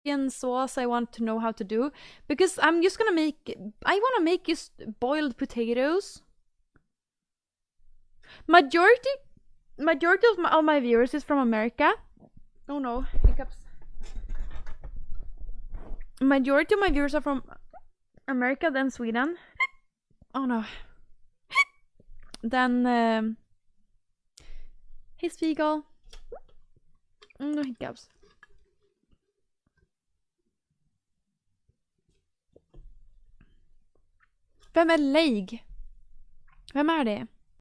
Vegetarian sauce I want to know how to do, because I'm just gonna make. I want to make just boiled potatoes. Majority of my viewers is from America. Oh no, hiccups. Majority of my viewers are from America, then Sweden. Oh no. Then hey Spiegel. No hiccups. Vem är Leig? Vem är det?